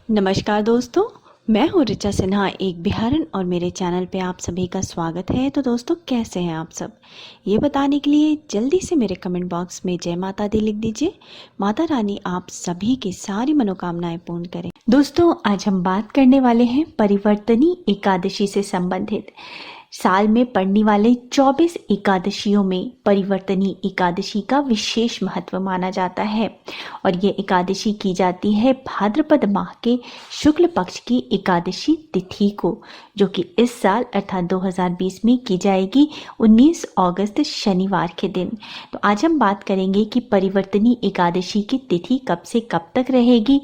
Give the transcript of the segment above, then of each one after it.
नमस्कार दोस्तों, मैं हूँ ऋचा सिन्हा, एक बिहारन, और मेरे चैनल पे आप सभी का स्वागत है। तो दोस्तों, कैसे हैं आप सब? ये बताने के लिए जल्दी से मेरे कमेंट बॉक्स में जय माता दी लिख दीजिए। माता रानी आप सभी की सारी मनोकामनाएं पूर्ण करें। दोस्तों, आज हम बात करने वाले हैं परिवर्तनी एकादशी से संबंधित। साल में पड़ने वाले 24 एकादशियों में परिवर्तनी एकादशी का विशेष महत्व माना जाता है और ये एकादशी की जाती है भाद्रपद माह के शुक्ल पक्ष की एकादशी तिथि को, जो कि इस साल अर्थात 2020 में की जाएगी 19 अगस्त शनिवार के दिन। तो आज हम बात करेंगे कि परिवर्तनी एकादशी की तिथि कब से कब तक रहेगी,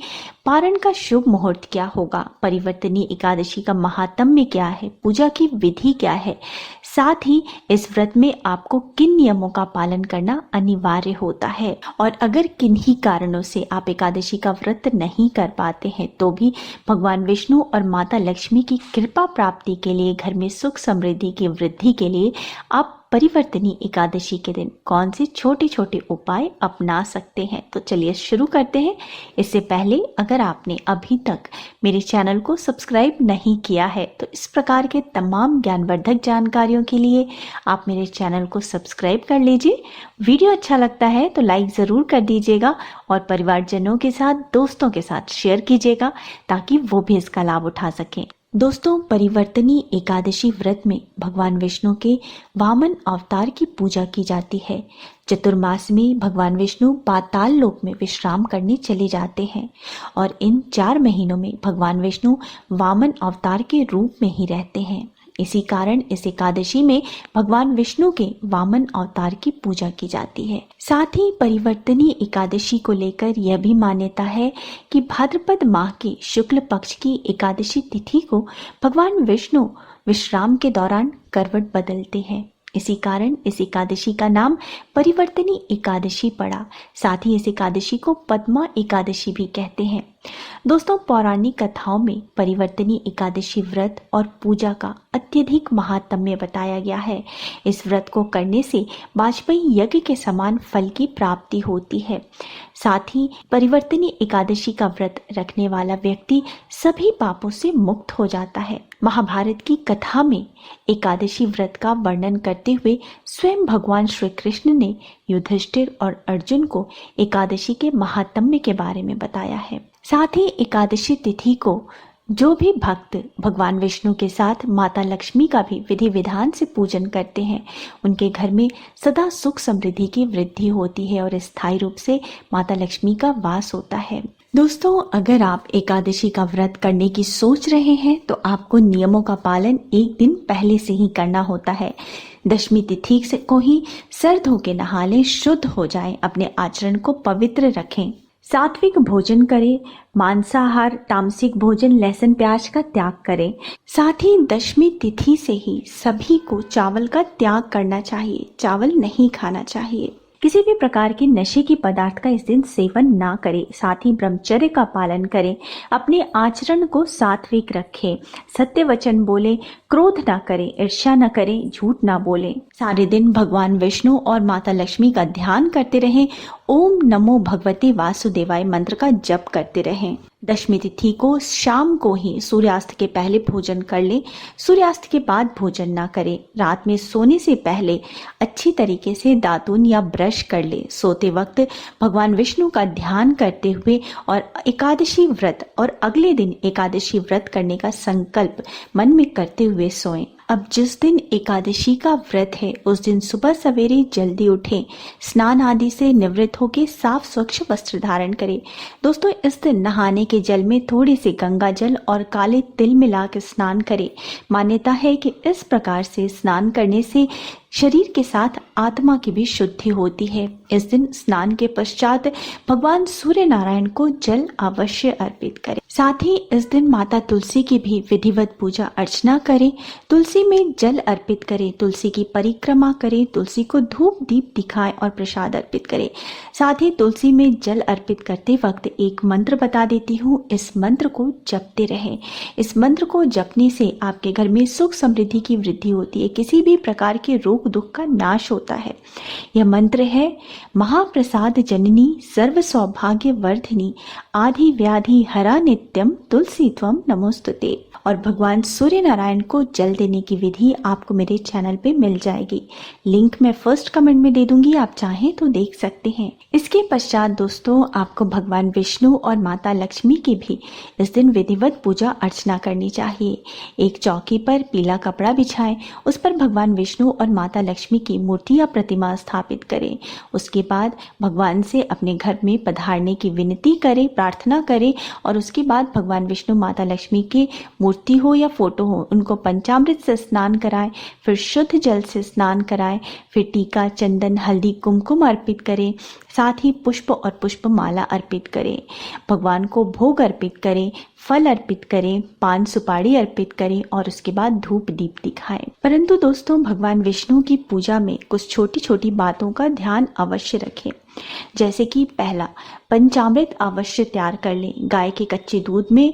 पारण का शुभ मुहूर्त क्या होगा, परिवर्तनी एकादशी का महात्म्य क्या है, पूजा की विधि क्या है, साथ ही इस व्रत में आपको किन नियमों का पालन करना अनिवार्य होता है, और अगर किन्हीं कारणों से आप एकादशी का व्रत नहीं कर पाते हैं तो भी भगवान विष्णु और माता लक्ष्मी की कृपा प्राप्ति के लिए, घर में सुख समृद्धि की वृद्धि के लिए आप परिवर्तनी एकादशी के दिन कौन से छोटे छोटे उपाय अपना सकते हैं। तो चलिए शुरू करते हैं। इससे पहले अगर आपने अभी तक मेरे चैनल को सब्सक्राइब नहीं किया है तो इस प्रकार के तमाम ज्ञानवर्धक जानकारियों के लिए आप मेरे चैनल को सब्सक्राइब कर लीजिए। वीडियो अच्छा लगता है तो लाइक ज़रूर कर दीजिएगा और परिवारजनों के साथ, दोस्तों के साथ शेयर कीजिएगा ताकि वो भी इसका लाभ उठा सकें। दोस्तों, परिवर्तनी एकादशी व्रत में भगवान विष्णु के वामन अवतार की पूजा की जाती है। चतुर्मास में भगवान विष्णु पाताल लोक में विश्राम करने चले जाते हैं और इन 4 महीनों में भगवान विष्णु वामन अवतार के रूप में ही रहते हैं। इसी कारण इस एकादशी में भगवान विष्णु के वामन अवतार की पूजा की जाती है। साथ ही परिवर्तनी एकादशी को लेकर यह भी मान्यता है कि भाद्रपद माह के शुक्ल पक्ष की एकादशी तिथि को भगवान विष्णु विश्राम के दौरान करवट बदलते हैं। इसी कारण इस एकादशी का नाम परिवर्तनी एकादशी पड़ा। साथ ही इस एकादशी को पद्मा एकादशी भी कहते हैं। दोस्तों, पौराणिक कथाओं में परिवर्तनी एकादशी व्रत और पूजा का अत्यधिक महात्म्य बताया गया है। इस व्रत को करने से वाजपेयी यज्ञ के समान फल की प्राप्ति होती है। साथ ही परिवर्तनी एकादशी का व्रत रखने वाला व्यक्ति सभी पापों से मुक्त हो जाता है। महाभारत की कथा में एकादशी व्रत का वर्णन करते हुए स्वयं भगवान श्री कृष्ण ने युधिष्ठिर और अर्जुन को एकादशी के महात्म्य के बारे में बताया है। साथ ही एकादशी तिथि को जो भी भक्त भगवान विष्णु के साथ माता लक्ष्मी का भी विधि विधान से पूजन करते हैं, उनके घर में सदा सुख समृद्धि की वृद्धि होती है और स्थायी रूप से माता लक्ष्मी का वास होता है। दोस्तों, अगर आप एकादशी का व्रत करने की सोच रहे हैं तो आपको नियमों का पालन एक दिन पहले से ही करना होता है। दशमी तिथि से को ही सर धो के नहा लें, शुद्ध हो जाएं, अपने आचरण को पवित्र रखें, सात्विक भोजन करें, मांसाहार, तामसिक भोजन, लहसुन प्याज का त्याग करें। साथ ही दशमी तिथि से ही सभी को चावल का त्याग करना चाहिए, चावल नहीं खाना चाहिए। किसी भी प्रकार के नशे की पदार्थ का इस दिन सेवन ना करें। साथ ही ब्रह्मचर्य का पालन करें, अपने आचरण को सात्विक रखें, सत्य वचन बोलें, क्रोध ना करें, ईर्ष्या ना करें, झूठ ना बोलें। सारे दिन भगवान विष्णु और माता लक्ष्मी का ध्यान करते रहें, ओम नमो भगवते वासुदेवाय मंत्र का जप करते रहें। दशमी तिथि को शाम को ही सूर्यास्त के पहले भोजन कर लें, सूर्यास्त के बाद भोजन ना करें। रात में सोने से पहले अच्छी तरीके से दातुन या ब्रश कर ले। सोते वक्त भगवान विष्णु का ध्यान करते हुए और एकादशी व्रत और अगले दिन एकादशी व्रत करने का संकल्प मन में करते हुए सोएं। अब जिस दिन एकादशी का व्रत है उस दिन सुबह सवेरे जल्दी उठें, स्नान आदि से निवृत्त होकर साफ स्वच्छ वस्त्र धारण करें। दोस्तों, इस दिन नहाने के जल में थोड़ी सी गंगा जल और काले तिल मिला के स्नान करें। मान्यता है कि इस प्रकार से स्नान करने से शरीर के साथ आत्मा की भी शुद्धि होती है। इस दिन स्नान के पश्चात भगवान सूर्य नारायण को जल अवश्य अर्पित करें। साथ ही इस दिन माता तुलसी की भी विधिवत पूजा अर्चना करें, तुलसी में जल अर्पित करें, तुलसी की परिक्रमा करें, तुलसी को धूप दीप दिखाएं और प्रसाद अर्पित करें। साथ ही तुलसी में जल अर्पित करते वक्त एक मंत्र बता देती हूँ, इस मंत्र को जपते रहें। इस मंत्र को जपने से आपके घर में सुख समृद्धि की वृद्धि होती है, किसी भी प्रकार के रोग दुख का नाश होता है। यह मंत्र है, महाप्रसाद जननी सर्व सौभाग्य वर्धिनी आदि व्याधि हरा नित्यम तुलसी त्वम नमोस्तुते। और भगवान सूर्य नारायण को जल देने की विधि आपको मेरे चैनल पे मिल जाएगी। लिंक मैं फर्स्ट कमेंट में दे दूंगी, आप चाहें तो देख सकते हैं। इसके पश्चात दोस्तों आपको भगवान विष्णु और माता लक्ष्मी की भी इस दिन विधिवत पूजा अर्चना करनी चाहिए। एक चौकी पर पीला कपड़ा बिछाएं, उस पर भगवान विष्णु और माता लक्ष्मी की मूर्ति या प्रतिमा स्थापित करें। उसके बाद भगवान से अपने घर में पधारने की विनती करें, प्रार्थना करें और उसके बाद भगवान विष्णु माता लक्ष्मी की मूर्ति हो या फोटो हो उनको पंचामृत से स्नान कराएं, फिर शुद्ध जल से स्नान कराएं, फिर टीका, चंदन, हल्दी, कुमकुम अर्पित करें, साथ ही पुष्प और पुष्प माला अर्पित करें। भगवान को भोग अर्पित करें, फल अर्पित करें, पान सुपारी अर्पित करें और उसके बाद धूप दीप दिखाएं। परंतु दोस्तों भगवान विष्णु की पूजा में कुछ छोटी छोटी बातों का ध्यान अवश्य रखें। जैसे कि पहला, पंचामृत अवश्य तैयार कर लें। गाय के कच्चे दूध में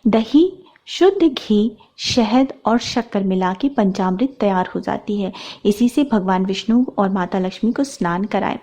दही, शुद्ध घी, शहद और शक्कर मिला के पंचामृत तैयार हो जाती है। इसी से भगवान विष्णु और माता लक्ष्मी को स्नान कराएं।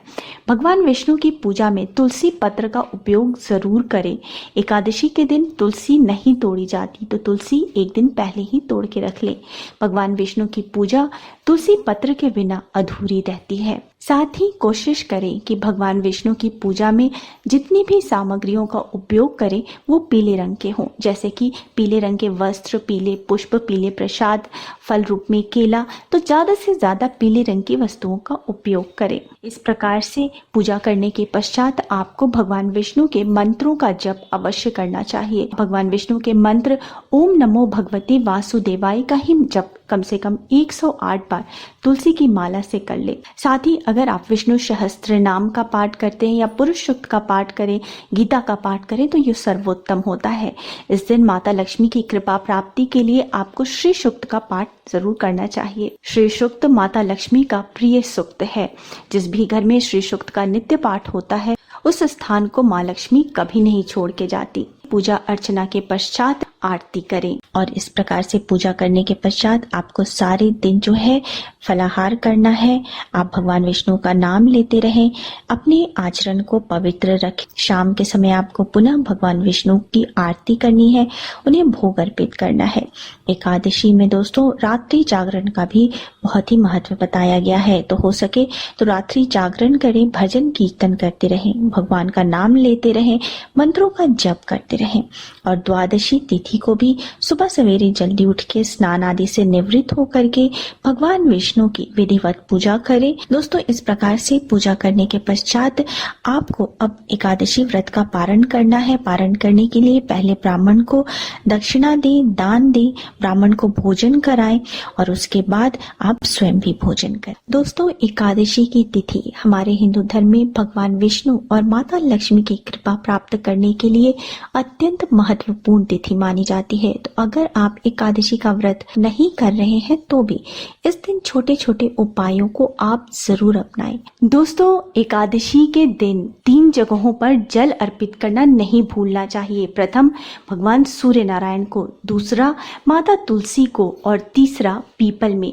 भगवान विष्णु की पूजा में तुलसी पत्र का उपयोग जरूर करें। एकादशी के दिन तुलसी नहीं तोड़ी जाती, तो तुलसी एक दिन पहले ही तोड़ के रख लें। भगवान विष्णु की पूजा तुलसी पत्र के बिना अधूरी रहती है। साथ ही कोशिश करें कि भगवान विष्णु की पूजा में जितनी भी सामग्रियों का उपयोग करें वो पीले रंग के हों। जैसे कि पीले रंग के वस्त्र, पीले पुष्प, पीले प्रसाद, फल रूप में केला, तो ज्यादा से ज्यादा पीले रंग की वस्तुओं का उपयोग करें। इस प्रकार से पूजा करने के पश्चात आपको भगवान विष्णु के मंत्रों का जप अवश्य करना चाहिए। भगवान विष्णु के मंत्र ओम नमो भगवते वासुदेवाय का ही जप कम से कम 108 बार तुलसी की माला से कर ले। साथ ही अगर आप विष्णु सहस्त्र नाम का पाठ करते हैं या पुरुष सूक्त का पाठ करें, गीता का पाठ करें तो ये सर्वोत्तम होता है। इस दिन माता लक्ष्मी की कृपा प्राप्ति के लिए आपको श्री सूक्त का पाठ जरूर करना चाहिए। श्री सूक्त माता लक्ष्मी का प्रिय सूक्त है। जिस भी घर में श्री सूक्त का नित्य पाठ होता है उस स्थान को माँ लक्ष्मी कभी नहीं छोड़ के जाती। पूजा अर्चना के पश्चात आरती करें और इस प्रकार से पूजा करने के पश्चात आपको सारे दिन जो है फलाहार करना है। आप भगवान विष्णु का नाम लेते रहें, अपने आचरण को पवित्र रखें। शाम के समय आपको पुनः भगवान विष्णु की आरती करनी है, उन्हें भोग अर्पित करना है। एकादशी में दोस्तों रात्रि जागरण का भी बहुत ही महत्व बताया गया है, तो हो सके तो रात्रि जागरण करें, भजन कीर्तन करते रहें, भगवान का नाम लेते रहें, मंत्रों का जप करते रहें। और द्वादशी तिथि को भी सुबह सवेरे जल्दी उठ के स्नान आदि से निवृत्त होकर के भगवान विष्णु की विधिवत पूजा करें। दोस्तों इस प्रकार से पूजा करने के पश्चात आपको अब एकादशी व्रत का पारण करना है। पारण करने के लिए पहले ब्राह्मण को दक्षिणा दें, दान दें, ब्राह्मण को भोजन कराएं और उसके बाद आप स्वयं भी भोजन करें। दोस्तों एकादशी की तिथि हमारे हिंदू धर्म में भगवान विष्णु और माता लक्ष्मी की कृपा प्राप्त करने के लिए अत्यंत महत्वपूर्ण तिथि मानी जाती है। तो अगर आप एकादशी का व्रत नहीं कर रहे हैं तो भी इस दिन छोटे छोटे उपायों को आप जरूर अपनाएं। दोस्तों एकादशी के दिन 3 जगहों पर जल अर्पित करना नहीं भूलना चाहिए। प्रथम भगवान सूर्य नारायण को, दूसरा माता तुलसी को और तीसरा पीपल में।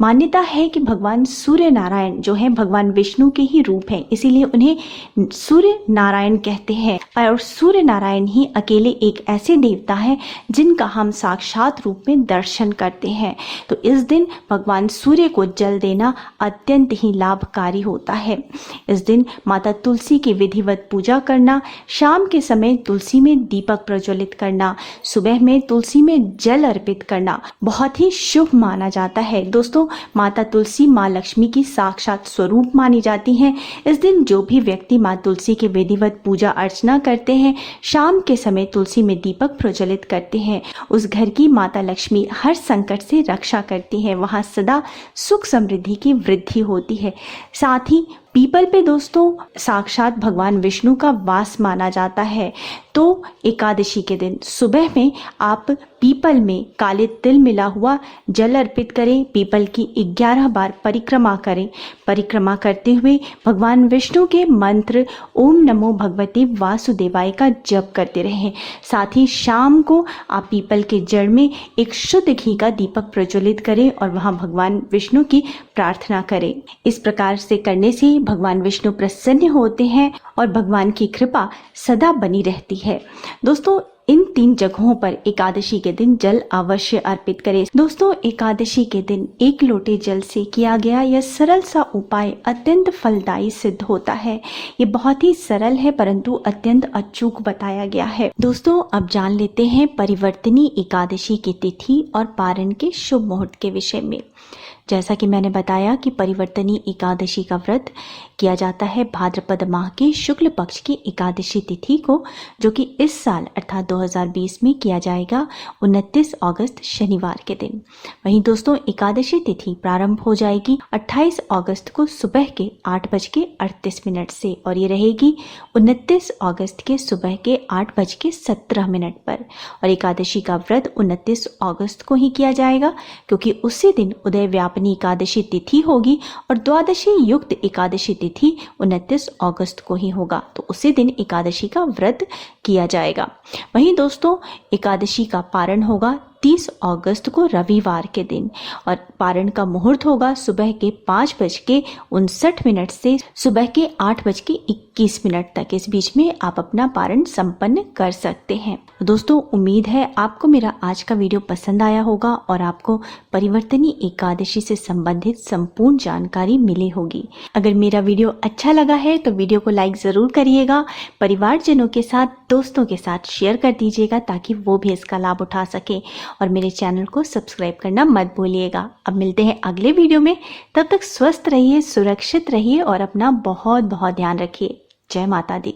मान्यता है कि भगवान सूर्य नारायण जो है भगवान विष्णु के ही रूप हैं, इसीलिए उन्हें सूर्य नारायण कहते हैं। और सूर्य नारायण ही अकेले एक ऐसे देवता है जिनका हम साक्षात रूप में दर्शन करते हैं। तो इस दिन भगवान सूर्य को जल देना अत्यंत ही लाभकारी होता है। इस दिन माता तुलसी की विधिवत पूजा करना, शाम के समय तुलसी में दीपक प्रज्वलित करना, सुबह में तुलसी में जल अर्पित करना बहुत ही शुभ माना जाता है। दोस्तों माता तुलसी माँ लक्ष्मी की साक्षात स्वरूप मानी जाती हैं। इस दिन जो भी व्यक्ति माँ तुलसी की विधिवत पूजा अर्चना करते हैं, शाम के समय तुलसी में दीपक प्रज्वलित करते हैं, उस घर की माता लक्ष्मी हर संकट से रक्षा करती है, वहां सदा सुख समृद्धि की वृद्धि होती है। साथ ही पीपल पे दोस्तों साक्षात भगवान विष्णु का वास माना जाता है। तो एकादशी के दिन सुबह में आप पीपल में काले तिल मिला हुआ जल अर्पित करें, पीपल की 11 बार परिक्रमा करें। परिक्रमा करते हुए भगवान विष्णु के मंत्र ओम नमो भगवते वासुदेवाय का जप करते रहें। साथ ही शाम को आप पीपल के जड़ में एक शुद्ध घी का दीपक प्रज्वलित करें और वहां भगवान विष्णु की प्रार्थना करें। इस प्रकार से करने से भगवान विष्णु प्रसन्न होते हैं और भगवान की कृपा सदा बनी रहती है। दोस्तों, इन 3 जगहों पर एकादशी के दिन जल अवश्य अर्पित करें। दोस्तों, एकादशी के दिन 1 लोटे जल से किया गया यह सरल सा उपाय अत्यंत फलदायी सिद्ध होता है। ये बहुत ही सरल है परंतु अत्यंत अचूक बताया गया है। दोस्तों, अब जान लेते हैं परिवर्तनी एकादशी की तिथि और पारण के शुभ मुहूर्त के विषय में। जैसा कि मैंने बताया कि परिवर्तनी एकादशी का व्रत किया जाता है भाद्रपद माह की शुक्ल पक्ष की एकादशी तिथि को, जो कि इस साल अर्थात 2020 में किया जाएगा 29 अगस्त शनिवार के दिन। वहीं दोस्तों, एकादशी तिथि प्रारंभ हो जाएगी 28 अगस्त को सुबह के 8:38 से और ये रहेगी 29 अगस्त के सुबह के 8:17 पर। और एकादशी का व्रत 29 अगस्त को ही किया जाएगा क्योंकि उसी दिन उदय व्यापनी एकादशी तिथि होगी और द्वादशी युक्त एकादशी तिथि 29 अगस्त को ही होगा, तो उसी दिन एकादशी का व्रत किया जाएगा। वहीं दोस्तों, एकादशी का पारण होगा 30 अगस्त को रविवार के दिन और पारण का मुहूर्त होगा सुबह के 5:59 से सुबह के 8:21 तक। इस बीच में आप अपना पारण संपन्न कर सकते हैं। दोस्तों, उम्मीद है आपको मेरा आज का वीडियो पसंद आया होगा और आपको परिवर्तनी एकादशी से संबंधित संपूर्ण जानकारी मिली होगी। अगर मेरा वीडियो अच्छा लगा है तो वीडियो को लाइक ज़रूर करिएगा, परिवारजनों के साथ, दोस्तों के साथ शेयर कर दीजिएगा ताकि वो भी इसका लाभ उठा सके और मेरे चैनल को सब्सक्राइब करना मत भूलिएगा। अब मिलते हैं अगले वीडियो में, तब तक स्वस्थ रहिए, सुरक्षित रहिए और अपना बहुत बहुत ध्यान रखिए। जय माता दी।